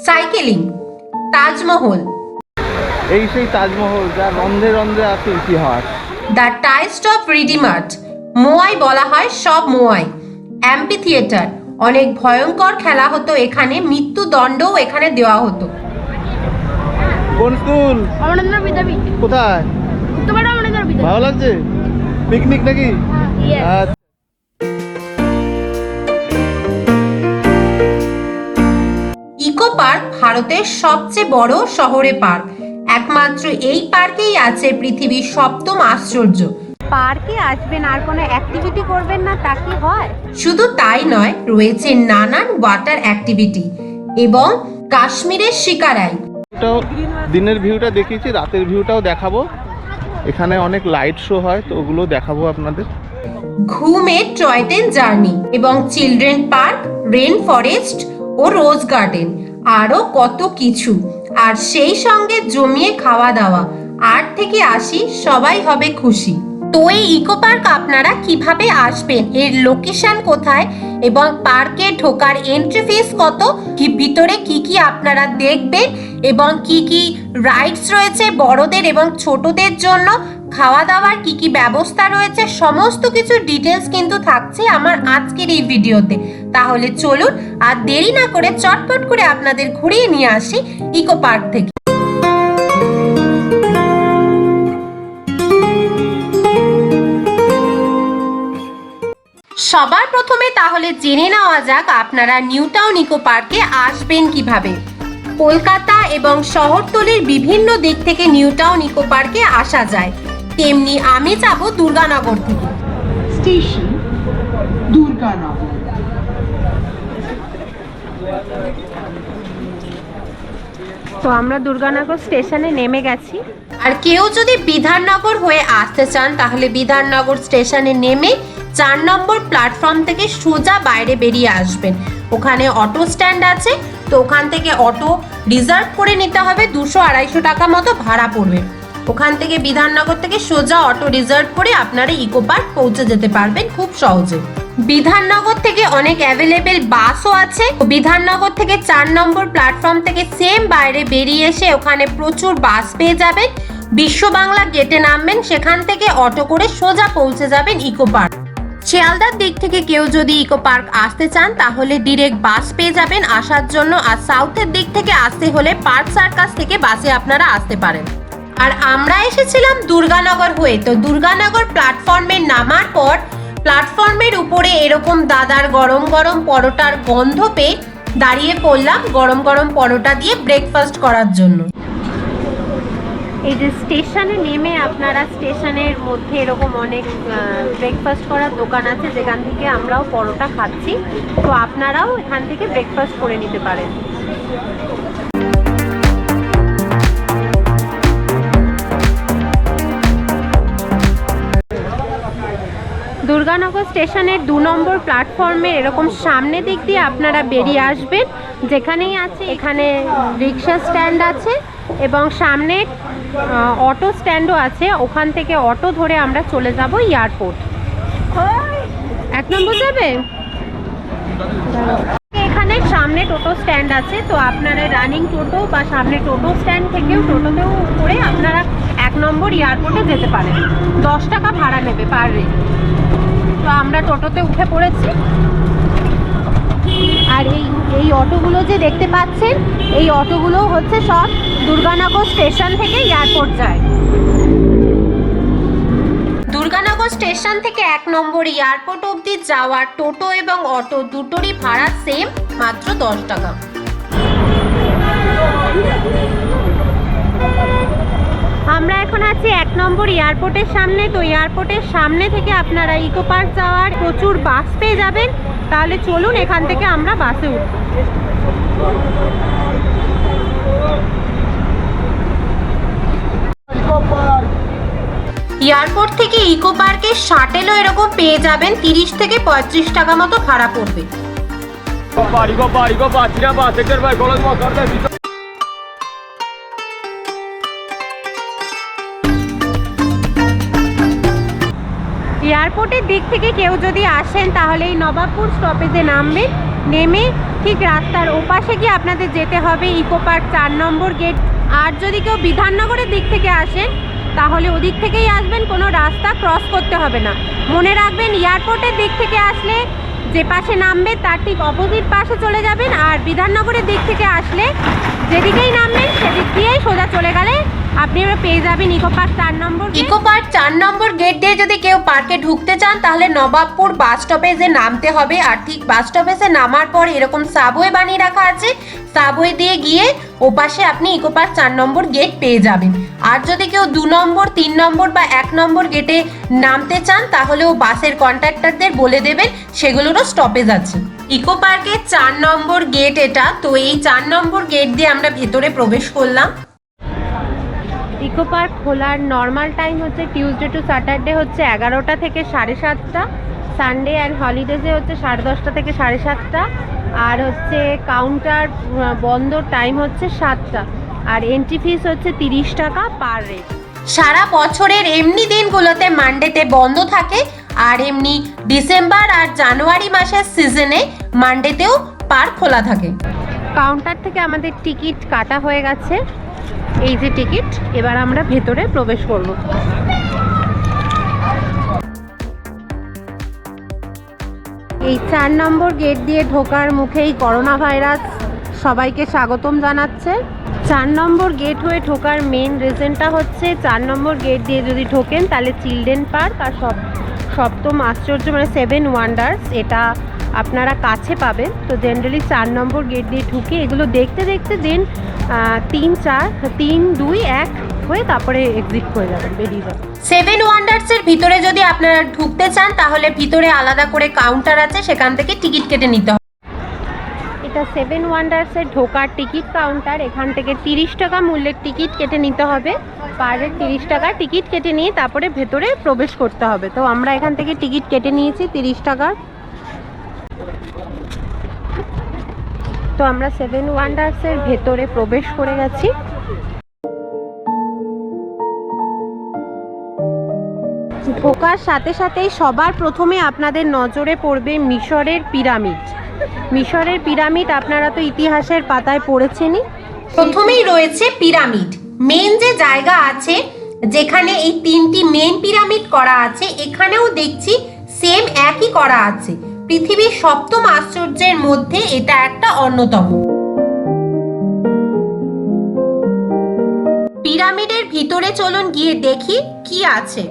Cycling, Taj Mahal, এই সেই তাজমহল যা রন্ধে রন্ধে আছে ইতিহাস। দ্য টাইস্ট অফ রিডিমার্ট, মোয়াই বলা হয় সব মোয়াই। অ্যাম্পি থিয়েটার, অনেক ভয়ঙ্কর খেলা হতো এখানে, মৃত্যুদণ্ডও এখানে দেওয়া হতো। কোন স্কুল? অমরেন্দ্র বিদ্যাপীঠ। কোথায়? তোমার অমরেন্দ্র বিদ্যাপীঠ। ভালো লাগছে? পিকনিক নাকি? Yes. ইকো পার্ক ভারতের সবচেয়ে বড় শহরে পার্ক। একমাত্র এই পার্কেই আছে পৃথিবীর সপ্তম আশ্চর্য। পার্কে আসবেন আর কোনো অ্যাক্টিভিটি করবেন না তা কি হয়? শুধু তাই নয়, রয়েছে নানান ওয়াটার অ্যাক্টিভিটি এবং কাশ্মীরের শিকারাই। এটাও দিনের ভিউটা দেখিয়েছি, রাতের ভিউটাও দেখাবো। এখানে অনেক লাইট শো হয়, তো ওগুলো দেখাবো আপনাদের। ঘুমের টয় ট্রেন জার্নি এবং চিলড্রেন পার্ক, রেন ফরেস্ট ও রোজ গার্ডেন, আরও কত কিছু। আর সেই সঙ্গে জমিয়ে খাওয়া দাওয়া। 8 থেকে 80 সবাই হবে খুশি। তো এই ইকো পার্ক আপনারা কিভাবে আসবেন, এর লোকেশন কোথায় এবং পার্কে ঢোকার এন্ট্রি ফিস কত, কি ভিতরে কি কি আপনারা দেখবেন এবং কি কি রাইডস রয়েছে বড়দের এবং ছোটদের জন্য, খাওয়া দাওয়ার কি কি ব্যবস্থা রয়েছে, সমস্ত কিছু ডিটেলস কিন্তু থাকছে আমার আজকের এই ভিডিওতে। তাহলে চলুন আর দেরি না করে চটপট করে আপনাদের ঘুরিয়ে নিয়ে আসি ইকো পার্ক থেকে। সবার প্রথমে তাহলে জেনে নেওয়া যাক আপনারা নিউ টাউন ইকো পার্কে আসবেন কিভাবে। কলকাতা এবং শহরতলির বিভিন্ন দিক থেকে নিউ টাউন ইকো পার্কে আসা যায়, তেমনি আমি যাব দুর্গানগর থেকে। স্টেশন দুর্গানগর। তো আমরা দুর্গানগর স্টেশনে নেমে গেছি। আর কেউ যদি বিধাননগর হয়ে আসতে চান তাহলে বিধাননগর স্টেশনে নেমে 4 নম্বর প্ল্যাটফর্ম থেকে সোজা বাইরে বেরিয়ে আসবেন। ওখানে অটো স্ট্যান্ড আছে, তো ওখান থেকে অটো রিজার্ভ করে নিতে হবে। 200-250 টাকা মতো ভাড়া পড়বে। ওখান থেকে বিধাননগর থেকে সোজা অটো রিজার্ভ করে আপনারা ইকো পার্ক পৌঁছে যেতে পারবেন খুব সহজে। বিধাননগর থেকে অনেক অ্যাভেলেবেল বাসও আছে। বিধাননগর থেকে 4 নম্বর প্ল্যাটফর্ম থেকে সেম বাইরে বেরিয়ে এসে ওখানে প্রচুর বাস পেয়ে যাবেন। বিশ্ব বাংলা গেটে নামবেন, সেখান থেকে অটো করে সোজা পৌঁছে যাবেন ইকো পার্ক। শিয়ালদার দিক থেকে কেউ যদি ইকো পার্ক আসতে চান তাহলে ডিরেক্ট বাস পেয়ে যাবেন আসার জন্য। আর সাউথের দিক থেকে আসতে হলে পার্ক সার্কাস থেকে বাসে আপনারা আসতে পারেন। আর আমরা এসেছিলাম দুর্গানগর হয়ে। তো দুর্গানগর প্ল্যাটফর্মে নামার পর প্ল্যাটফর্মের উপরে এরকম দাদার গরম গরম পরোটার গন্ধ পেয়ে দাঁড়িয়ে পড়লাম গরম গরম পরোটা দিয়ে ব্রেকফাস্ট করার জন্য। এই যে স্টেশনে নেমে আপনারা স্টেশনের মধ্যে এরকম অনেক ব্রেকফাস্ট করার দোকান আছে, যেখান থেকে আমরাও পরোটা খাচ্ছি। তো আপনারাও এখান থেকে ব্রেকফাস্ট করে নিতে পারেন। দুর্গানগর স্টেশনের 2 নম্বর প্ল্যাটফর্মে এরকম সামনে দিক দিয়ে আপনারা বেরিয়ে আসবেন। যেখানেই আছে এখানে রিক্সা স্ট্যান্ড আছে এবং সামনে অটো স্ট্যান্ডও আছে। ওখান থেকে অটো ধরে আমরা চলে যাব এয়ারপোর্ট। 1 নম্বর যাবে। এখানে সামনে টোটো স্ট্যান্ড আছে, তো আপনারা রানিং টোটো বা সামনে টোটো স্ট্যান্ড থেকেও টোটোতেও করে আপনারা 1 নম্বর এয়ারপোর্টে যেতে পারেন। 10 টাকা ভাড়া নেবে পার ডে। তো আমরা টোটোতে উঠে পড়েছি। আর এই অটোগুলো যে দেখতে পাচ্ছেন, এই অটোগুলো হচ্ছে সব দুর্গানগর স্টেশন থেকে এয়ারপোর্ট যায়। দুর্গানগর স্টেশন থেকে 1 নম্বর এয়ারপোর্ট অবধি যাওয়ার টোটো এবং অটো দুটোরই ভাড়া সেম, মাত্র 10 টাকা। আমরা এখন আছি 1 নম্বর এয়ারপোর্টের সামনে। তো এয়ারপোর্টের সামনে থেকে আপনারা ইকো পার্ক যাওয়ার প্রচুর বাস পেয়ে যাবেন। তাহলে চলুন এখান থেকে আমরা বাসে উঠব। এয়ারপোর্ট থেকে ইকো পার্কের শাটেলও এরকম পেয়ে যাবেন। 30 থেকে 35 টাকা মতো ভাড়া পড়বে। এয়ারপোর্টের দিক থেকে কেউ যদি আসেন তাহলে এই নবাবপুর স্টপেজে নামবেন। নেমে ঠিক রাস্তার ওপাশে গিয়ে আপনাদের যেতে হবে ইকো পার্ক 4 নম্বর গেট। আর যদি কেউ বিধাননগরের দিক থেকে আসেন তাহলে ওদিক থেকেই আসবেন, কোনো রাস্তা ক্রস করতে হবে না। মনে রাখবেন এয়ারপোর্টের দিক থেকে আসলে যে পাশে নামবে তার ঠিক অপোজিট পাশে চলে যাবেন, আর বিধাননগরের দিক থেকে আসলে যেদিকেই নামবেন সেদিক দিয়েই সোজা চলে গেলে আপনি পেয়ে যাবেন ইকো পার্ক 4 নম্বর। ইকো পার্ক 4 নম্বর গেট দিয়ে যদি কেউ পার্কে ঢুকতে চান তাহলে নবাবপুর বাস স্টপেজে নামতে হবে, আর ঠিক বাস স্টপেজে নামার পর এরকম সাবওয়ে বানিয়ে রাখা আছে, সাবওয়ে দিয়ে গিয়ে ওপাশে আপনি ইকো পার্ক 4 নম্বর গেট পেয়ে যাবেন। আর যদি কেউ 2 নম্বর 3 নম্বর বা 1 নম্বর গেটে নামতে চান তাহলেও বাসের কন্ট্রাক্টরদের বলে দেবেন, সেগুলোরও স্টপেজ আছে। ইকো পার্কের 4 নম্বর গেট এটা, তো এই 4 নম্বর গেট দিয়ে আমরা ভেতরে প্রবেশ করলাম। ইকো পার্ক খোলার নর্মাল টাইম হচ্ছে টিউসডে টু স্যাটারডে হচ্ছে 11টা থেকে 7:30, সানডে অ্যান্ড হলিডেজে হচ্ছে 10:30 থেকে 7:30, আর হচ্ছে কাউন্টার বন্ধ টাইম হচ্ছে 7টা, আর এন্ট্রি ফিস হচ্ছে 30 টাকা পার রেট। সারা বছরের এমনি দিনগুলোতে মানডেতে বন্ধ থাকে, আর এমনি ডিসেম্বর আর জানুয়ারি মাসের সিজনে মানডেতেও পার্ক খোলা থাকে। কাউন্টার থেকে আমাদের টিকিট কাটা হয়ে গেছে, এই যে টিকিট। এবার আমরা ভেতরে প্রবেশ করব। এই 4 নম্বর গেট দিয়ে ঢোকার মুখেই করোনা ভাইরাস সবাইকে স্বাগতম জানাচ্ছে। 4 নম্বর গেট হয়ে ঢোকার মেন রিজনটা হচ্ছে 4 নম্বর গেট দিয়ে যদি ঢোকেন তাহলে চিলড্রেন পার্ক আর সপ্তম আশ্চর্য মানে 7 ওয়ান্ডার্স এটা আপনারা কাছে পাবেন। তো জেনারেলি 4 নম্বর গেট দিয়ে ঢুকে এগুলো দেখতে দেখতে দেন 3, 4, 3, 2, 1 হয়ে তারপরে এক্সিট হয়ে যাবেন, বেরিয়ে যাবেন। 7 ওয়ান্ডার্সের ভিতরে যদি আপনারা ঢুকতে চান তাহলে ভিতরে আলাদা করে কাউন্টার আছে, সেখান থেকে টিকিট কেটে নিতে হবে। এটা 7 ওয়ান্ডার্সের ঢোকার টিকিট কাউন্টার। এখান থেকে 30 টাকা মূল্যের টিকিট কেটে নিতে হবে, পার হেড 30 টাকা টিকিট কেটে নিয়ে তারপরে ভেতরে প্রবেশ করতে হবে। তো আমরা এখান থেকে টিকিট কেটে নিয়েছি 30 টাকার। তো আমরা 7 ওয়ান্ডার্সের ভেতরে প্রবেশ করে গেছি। ঢোকার সাথে সাথেই সবার প্রথমে আপনাদের নজরে পড়বে মিশরের পিরামিড। মিশরের পিরামিড আপনারা তো ইতিহাসের পাতায় পড়েছেনই। প্রথমেই রয়েছে পিরামিড। মেন যে জায়গা আছে যেখানে এই 3টি মেন পিরামিড করা আছে, এখানেও দেখছি সেম একই করা আছে। পৃথিবীর 7ম আশ্চর্যের মধ্যে এটা একটা অন্যতম। পিরামিডের ভিতরে চলুন গিয়ে দেখি কি আছে।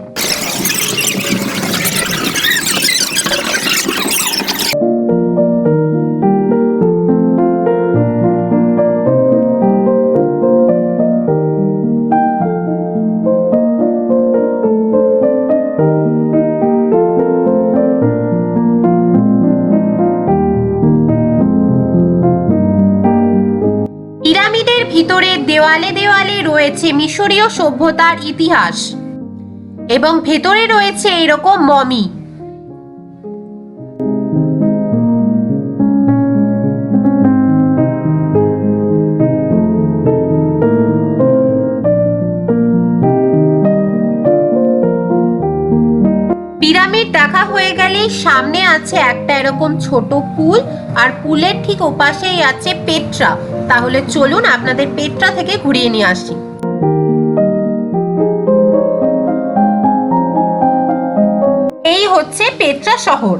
পিরামিডের ভিতরে দেওয়ালে দেওয়ালে রয়েছে মিশরীয় সভ্যতার ইতিহাস, এবং ভেতরে রয়েছে এরকম মমি। পিরামিড দেখা হয়ে গেলেই সামনে আছে একটা এরকম ছোট পুল, আর পুলের ঠিক ওপাশেই আছে পেট্রা। তাহলে চলুন আপনাদের পেট্রা থেকে ঘুরিয়ে নিয়ে আসি। এই হচ্ছে পেট্রা শহর।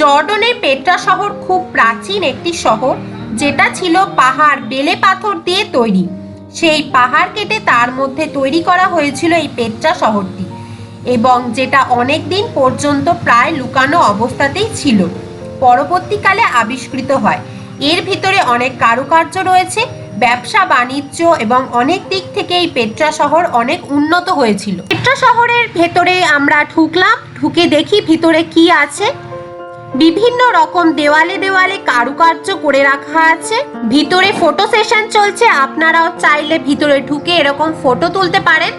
জর্ডনের পেট্রা শহর খুব প্রাচীন একটি শহর, যেটা ছিল পাহাড় বেলে পাথর দিয়ে তৈরি। সেই পাহাড় কেটে তার মধ্যে তৈরি করা হয়েছিল এই পেট্রা শহরটি, এবং যেটা অনেক দিন পর্যন্ত প্রায় লুকানো অবস্থাতেই ছিল, পরবর্তীকালে আবিষ্কৃত হয়। এর ভিতরে অনেক কারুকার্য রয়েছে, ব্যবসা বাণিজ্য এবং অনেক দিক থেকে এই পেট্রা শহর অনেক উন্নত হয়েছিল। পেট্রা শহরের ভেতরে আমরা ঢুকলাম, ঢুকে দেখি ভিতরে কি আছে। বিভিন্ন রকম দেওয়ালে দেওয়ালে কারুকার্য করে রাখা আছে। ভিতরে ফটো সেশন চলছে, আপনারাও চাইলে ভিতরে ঢুকে এরকম ফটো তুলতে পারেন।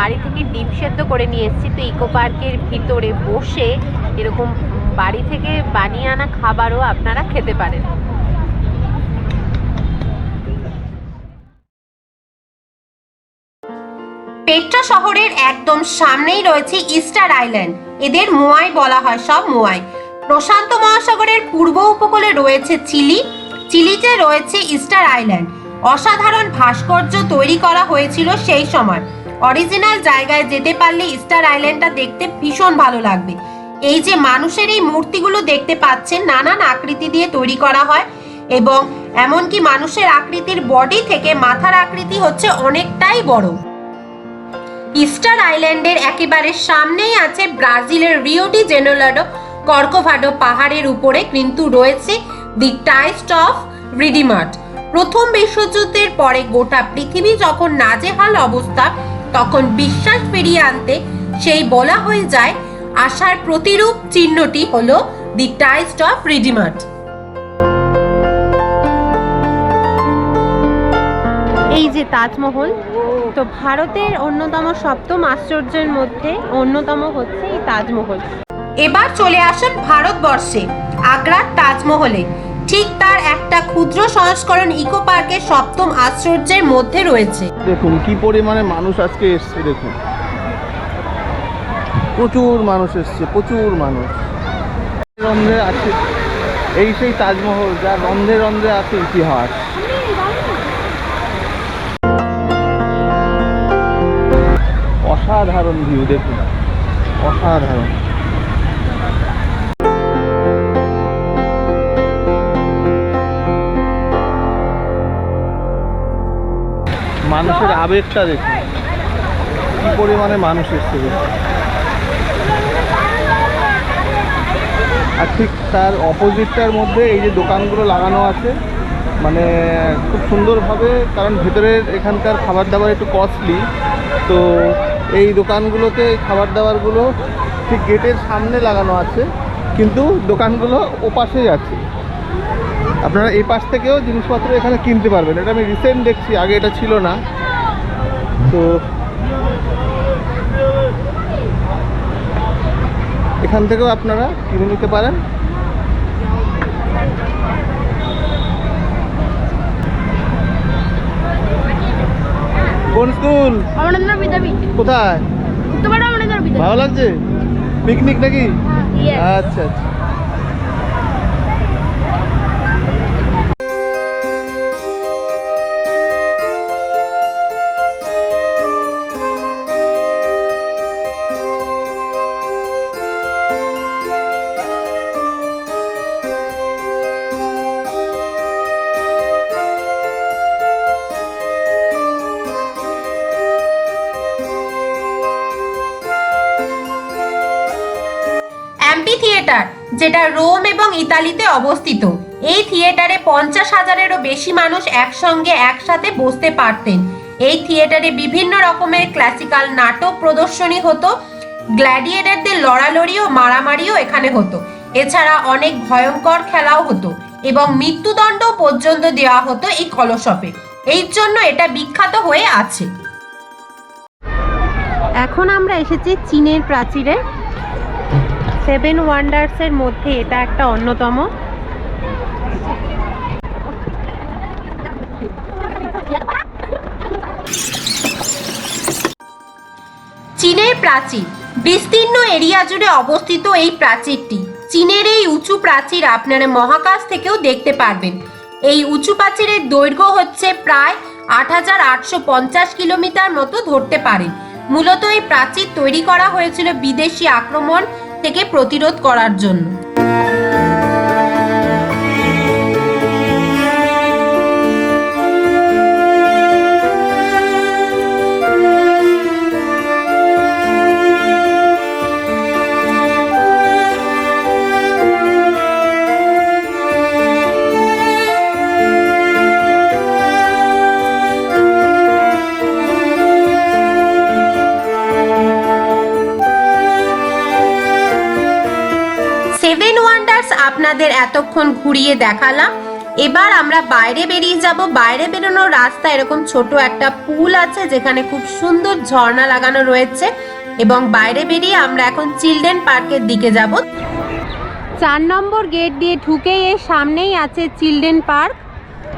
বাড়ি থেকে ডিম সেদ্ধ করে নিয়ে এসেছি। তো ইকো পার্কের ভিতরে বসে এরকম বাড়ি থেকে বানিয়ে আনা খাবারও আপনারা খেতে পারেন। পেট্রা শহরের একদম সামনেই রয়েছে ইস্টার আইল্যান্ড। এদের মোয়াই বলা হয়, সব মোয়াই। প্রশান্ত মহাসাগরের পূর্ব উপকূলে রয়েছে চিলি, চিলিতে রয়েছে ইস্টার আইল্যান্ড। অসাধারণ ভাস্কর্য তৈরি করা হয়েছিল সেই সময়। অরিজিনাল জায়গায় যেতে পারলে ইস্টার আইল্যান্ডটা দেখতে ভীষণ ভালো লাগবে। এই যে মানুষের এই মূর্তিগুলো দেখতে পাচ্ছেন, নানান আকৃতি দিয়ে তৈরি করা হয় এবং এমনকি মানুষের আকৃতির বডি থেকে মাথার আকৃতি হচ্ছে অনেকটাই বড়। ইস্টার আইল্যান্ডের একেবারে সামনেই আছে ব্রাজিলের রিও ডি জেনেরো কর্কোভাডো পাহাড়ের উপরে কিন্তু রয়েছে দি টাইস্ট অফ রিডিমার। প্রথম বিশ্বযুদ্ধের পরে গোটা পৃথিবী যখন নাজেহাল অবস্থা, তখন বিশ্বাস ফিরিয়ে আনতে সেই বলা হয়ে যায় আশার প্রতিরূপ চিহ্নটি হলো দি টাইস্ট অফ রিডিমার। এই যে তাজমহল, তো ভারতের অন্যতম সপ্তম আশ্চর্যের মধ্যে অন্যতম হচ্ছে এই তাজমহল। এবার চলে আসুন ভারতবর্ষে আগ্রার তাজমহলে। ঠিক তার একটা ক্ষুদ্র সংস্করণ ইকো পার্কের সপ্তম আশ্চর্যের মধ্যে রয়েছে। দেখুন কি পরিমাণে মানুষ আজকে এসছে, দেখুন প্রচুর মানুষ এসছে, প্রচুর মানুষ। রন্ধ্রে আছে এই সেই তাজমহল, যা রন্ধ্রে রন্ধ্রে আছে ইতিহাস। অসাধারণ ভিউ, দেখুন অসাধারণ। মানুষের আবেগটা দেখুন, কি পরিমাণে মানুষ এসছে দেখুন। আর ঠিক তার অপোজিটটার মধ্যে এই যে দোকানগুলো লাগানো আছে, মানে খুব সুন্দরভাবে, কারণ ভেতরের এখানকার খাবার দাবার একটু কস্টলি, তো এই দোকানগুলোতে খাবার দাবারগুলো ঠিক গেটের সামনে লাগানো আছে, কিন্তু দোকানগুলো ওপাশেই আছে। আপনারা এই পাশ থেকেও জিনিসপত্র এখানে কিনতে পারবেন। এটা আমি রিসেন্ট দেখছি, আগে এটা ছিল না। তো এখান থেকেও আপনারা কিনে নিতে পারেন। কোন স্কুল? কোথায়? ভালো লাগছে? পিকনিক নাকি? আচ্ছা আচ্ছা। অ্যাম্পি থিয়েটার, যেটা রোম এবং ইতালিতে অবস্থিত। এই থিয়েটারে 50,000-এরও বেশি মানুষ একসঙ্গে একসাথে বসতে পারতেন। এই থিয়েটারে বিভিন্ন রকমের ক্লাসিক্যাল নাটক প্রদর্শনী হতো, গ্ল্যাডিয়েটরদের লড়ালড়ি ও মারামারিও এখানে হতো। এছাড়া অনেক ভয়ঙ্কর খেলাও হতো এবং মৃত্যুদণ্ড পর্যন্ত দেওয়া হতো এই কলসপে। এই জন্য এটা বিখ্যাত হয়ে আছে। এখন আমরা এসেছি চীনের প্রাচীরে। 7 ওয়ান্ডার্সের মধ্যে এটা একটা অন্যতম। চীনের প্রাচীর, বিস্তীর্ণ এরিয়া জুড়ে অবস্থিত এই প্রাচীরটি। চীনের এই উঁচু প্রাচীর আপনারা মহাকাশ থেকেও দেখতে পারবেন। এই উঁচু প্রাচীরের দৈর্ঘ্য হচ্ছে প্রায় 8,850 কিলোমিটার মতো ধরতে পারেন। মূলত এই প্রাচীর তৈরি করা হয়েছিল বিদেশি আক্রমণ থেকে প্রতিরোধ করার জন্য। আপনাদের এতক্ষণ ঘুরিয়ে দেখালাম। এবার আমরা বাইরে বেরিয়ে যাব। বাইরে বেরোনোর রাস্তা এরকম ছোট একটা পুল আছে, যেখানে খুব সুন্দর ঝর্ণা লাগানো রয়েছে, এবং বাইরে বেরিয়ে আমরা এখন চিলড্রেন পার্কের দিকে যাব। 4 নম্বর গেট দিয়ে ঢুকেই এর সামনেই আছে চিলড্রেন পার্ক।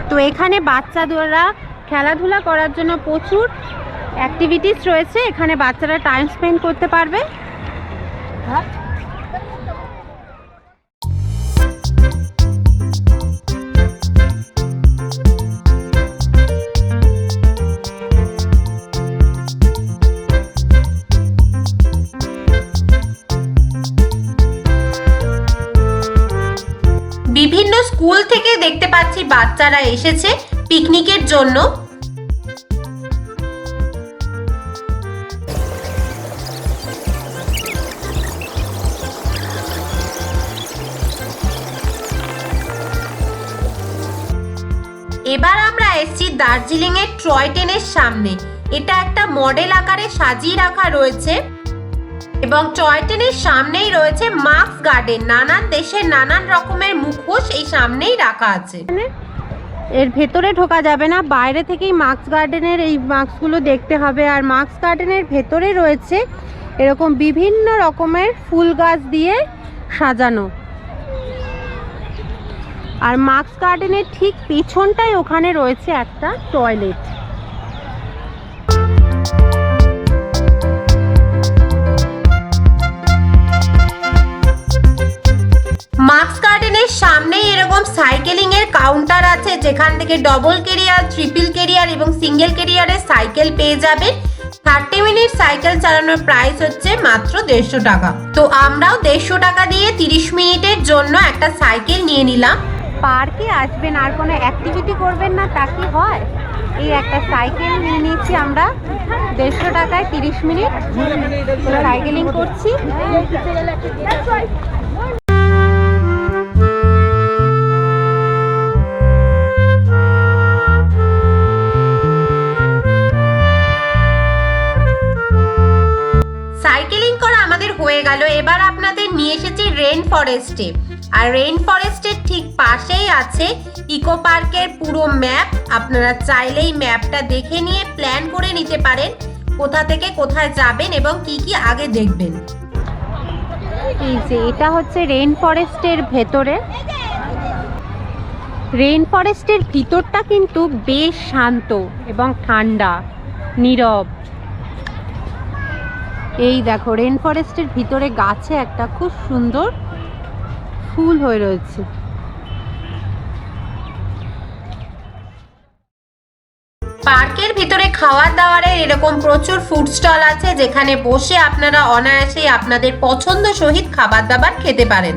তো এখানে বাচ্চারা খেলাধুলা করার জন্য প্রচুর অ্যাক্টিভিটিস রয়েছে, এখানে বাচ্চারা টাইম স্পেন্ড করতে পারবে। বিভিন্ন স্কুল থেকে দেখতে পাচ্ছি বাচ্চারা এসেছে পিকনিকের জন্য। এবার আমরা এসেছি দার্জিলিং এর টয় ট্রেনের সামনে। এটা একটা মডেল আকারে সাজিয়ে রাখা রয়েছে এবং টয় ট্রেনের সামনেই রয়েছে মাস্ক গার্ডেন। নানান দেশের নানান রকমের মুখোশ এই সামনেই রাখা আছে। এর ভেতরে ঢোকা যাবে না, বাইরে থেকেই মাস্ক গার্ডেনের এই মাস্কগুলো দেখতে হবে। আর মাস্ক গার্ডেনের ভেতরে রয়েছে এরকম বিভিন্ন রকমের ফুল গাছ দিয়ে সাজানো। আর মাস্ক গার্ডেনের ঠিক পিছনটাই ওখানে রয়েছে একটা টয়লেট। মাস্ক গার্ডেনের সামনেই এরকম সাইকেলিং এর কাউন্টার আছে, যেখান থেকে ডবল কেরিয়ার, ট্রিপল কেরিয়ার এবং সিঙ্গেল কেরিয়ারের সাইকেল পেয়ে যাবেন। 30 মিনিট সাইকেল চালানোর প্রাইস হচ্ছে মাত্র 150 টাকা। তো আমরাও 150 টাকা দিয়ে 30 মিনিটের জন্য একটা সাইকেল নিয়ে নিলাম। পার্কে আসবেন আর কোনো অ্যাক্টিভিটি করবেন না তা কি হয়? এই একটা সাইকেল নিয়ে নিয়েছি আমরা 150 টাকায় 30 মিনিট সাইকেলিং করছি। সাইকেলিং করা আমাদের হয়ে গেল। এবার আপনাদের নিয়ে এসেছি রেইন ফরেস্টে। আর রেইন ফরেস্টের ঠিক পাশেই আছে ইকো পার্কের পুরো ম্যাপ। আপনারা চাইলেই ম্যাপটা দেখে নিয়ে প্ল্যান করে নিতে পারেন কোথা থেকে কোথায় যাবেন এবং কি কি আগে দেখবেন। এই যে এটা হচ্ছে রেইন ফরেস্টের ভেতরে। রেইন ফরেস্টের ভিতরটা কিন্তু বেশ শান্ত এবং ঠান্ডা, নীরব। এই দেখো রেইন ফরেস্টের ভিতরে গাছে একটা খুব সুন্দর ফুল হয়ে রয়েছে। পার্কের ভিতরে খাওয়ার দাওয়ারের এরকম প্রচুর ফুড স্টল আছে, যেখানে বসে আপনারা অনায়াসে আপনাদের পছন্দ সহিত খাবার দাবার খেতে পারেন।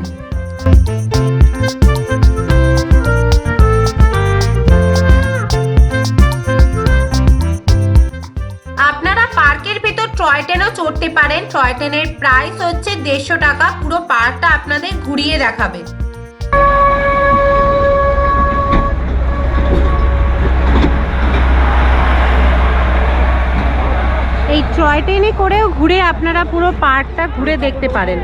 আপনারা পার্কের ভিতর টয় ট্রেনও চড়তে পারেন। টয় ট্রেনের প্রাইস হচ্ছে 150 টাকা। পুরো পার্কটা আপনাদের ঘুরিয়ে দেখাবে। এই টয় ট্রেনে করেও ঘুরে আপনারা পুরো পার্কটা ঘুরে দেখতে পারেন।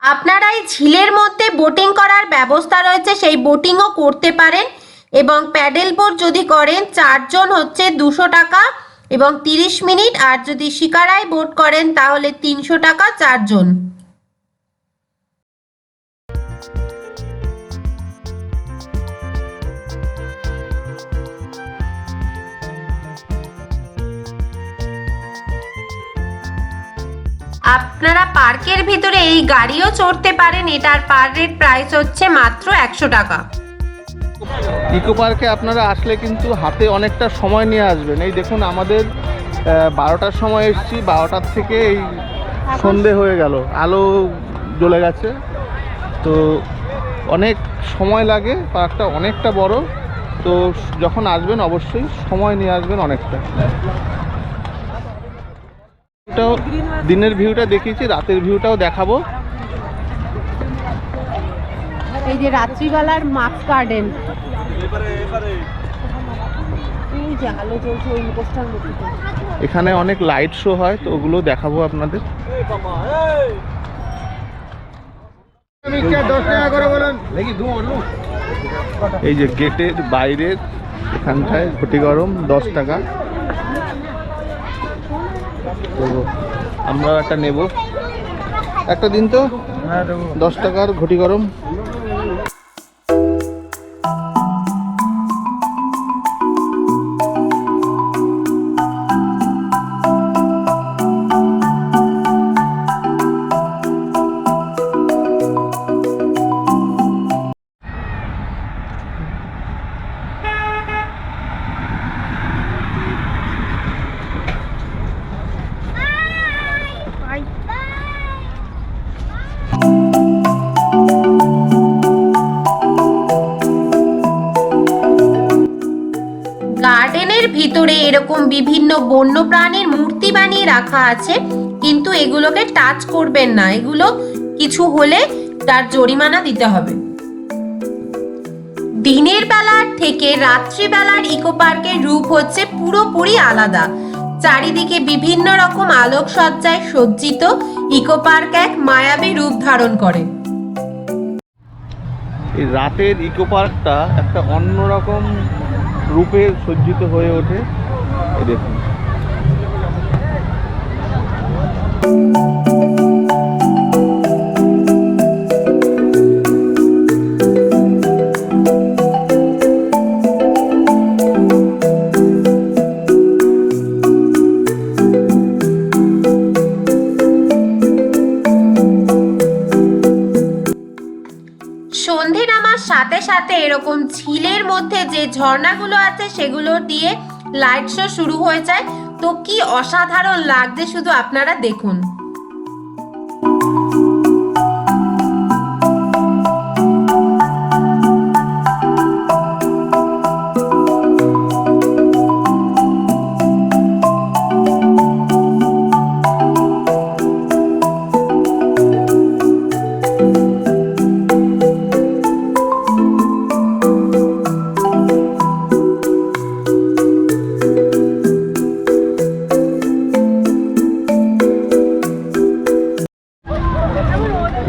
আপনারা এই ঝিলের মধ্যে বোটিং করার ব্যবস্থা রয়েছে, সেই বোটিংও করতে পারেন। এবং প্যাডেল বোট যদি করেন 4 জন হচ্ছে 200 টাকা এবং 30 মিনিট। আর যদি শিকারাই বোট করেন তাহলে 300 টাকা 4 জন। আপনারা পার্কের ভিতরে এই গাড়িও চড়তে পারেন। এটার পার হেড প্রাইস হচ্ছে মাত্র 100 টাকা। ইকো পার্কে আপনারা আসলে কিন্তু হাতে অনেকটা সময় নিয়ে আসবেন। এই দেখুন আমাদের 12টার সময় এসেছি, 12টার থেকে এই সন্ধে হয়ে গেল, আলো জ্বলে গেছে। তো অনেক সময় লাগে, পার্কটা অনেকটা বড়। তো যখন আসবেন অবশ্যই সময় নিয়ে আসবেন অনেকটা। দিনের ভিউটা দেখিয়েছি, রাতের ভিউটাও দেখাবো। এই যে রাত্রিবেলার মাস্ক গার্ডেন, এই যে আলো জ্বলছে ওই মুখোশটার মধ্যে। এখানে অনেক লাইট শো হয়, তো ওগুলো দেখাবো আপনাদের। 10 টাকা করে বলুন। এই যে গেটের বাইরের এখানটায় ঘটি গরম 10 টাকা। তো আমরা একটা নেব, একটা দিন তো 10 টাকার ঘটি গরম। গার্ডেনের ভিতরে এরকম বিভিন্ন বন্য প্রাণীর মূর্তি বানিয়ে রাখা আছে, কিন্তু এগুলোকে টাচ করবেন না, এগুলো কিছু হলে তার জরিমানা দিতে হবে। দিনের বেলার থেকে রাত্রিবেলার ইকো পার্কের রূপ হচ্ছে পুরোপুরি আলাদা। চারিদিকে বিভিন্ন রকম আলোকসজ্জায় সজ্জিত ইকো পার্ক এক মায়াবী রূপ ধারণ করে। এই রাতের ইকো পার্কটা একটা অন্যরকম রূপে সজ্জিত হয়ে ওঠে। এই দেখুন, সন্ধে নামার সাথে সাথে এরকম ঝিলের মধ্যে যে ঝর্ণাগুলো আছে সেগুলো দিয়ে লাইট শো শুরু হয়ে যায়। তো কি অসাধারণ লাগছে শুধু আপনারা দেখুন।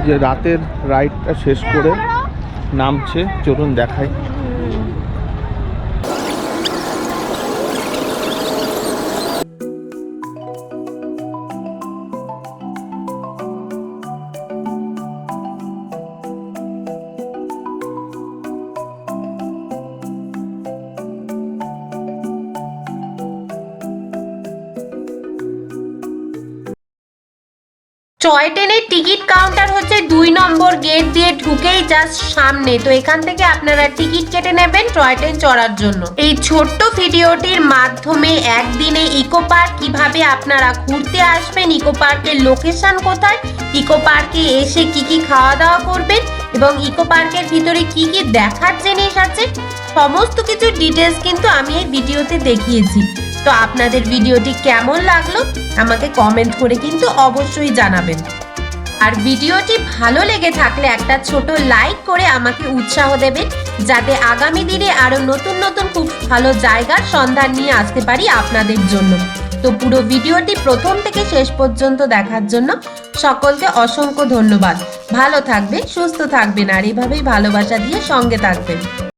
যে রাতের রাইডটা শেষ করে নামছে, চলুন দেখাই। টয় ট্রেনের টিকিট কাউন্টার হচ্ছে 2 নম্বর গেট দিয়ে ঢুকেই জাস্ট সামনে। তো এখান থেকে আপনারা টিকিট কেটে নেবেন টয় ট্রেন চড়ার জন্য। এই ছোট্ট ভিডিওটির মাধ্যমে একদিনে ইকো পার্ক কিভাবে আপনারা ঘুরতে আসবেন, ইকো পার্কের লোকেশন কোথায়, ইকো পার্কে এসে কি কি খাওয়া দাওয়া করবেন এবং ইকো পার্কের ভিতরে কি কি দেখার জিনিস আছে, সমস্ত কিছু ডিটেলস কিন্তু আমি এই ভিডিওতে দেখিয়েছি। তো আপনাদের ভিডিওটি কেমন লাগলো আমাকে কমেন্ট করে কিন্তু অবশ্যই জানাবেন। আর ভিডিওটি ভালো লেগে থাকলে একটা ছোট লাইক করে আমাকে উৎসাহ দেবেন, যাতে আগামী দিনে আরো নতুন নতুন খুব ভালো জায়গার সন্ধান নিয়ে আসতে পারি আপনাদের জন্য। তো পুরো ভিডিওটি প্রথম থেকে শেষ পর্যন্ত দেখার জন্য সকলকে অসংখ্য ধন্যবাদ। ভালো থাকবেন, সুস্থ থাকবেন আর এভাবেই ভালোবাসা দিয়ে সঙ্গে থাকবেন।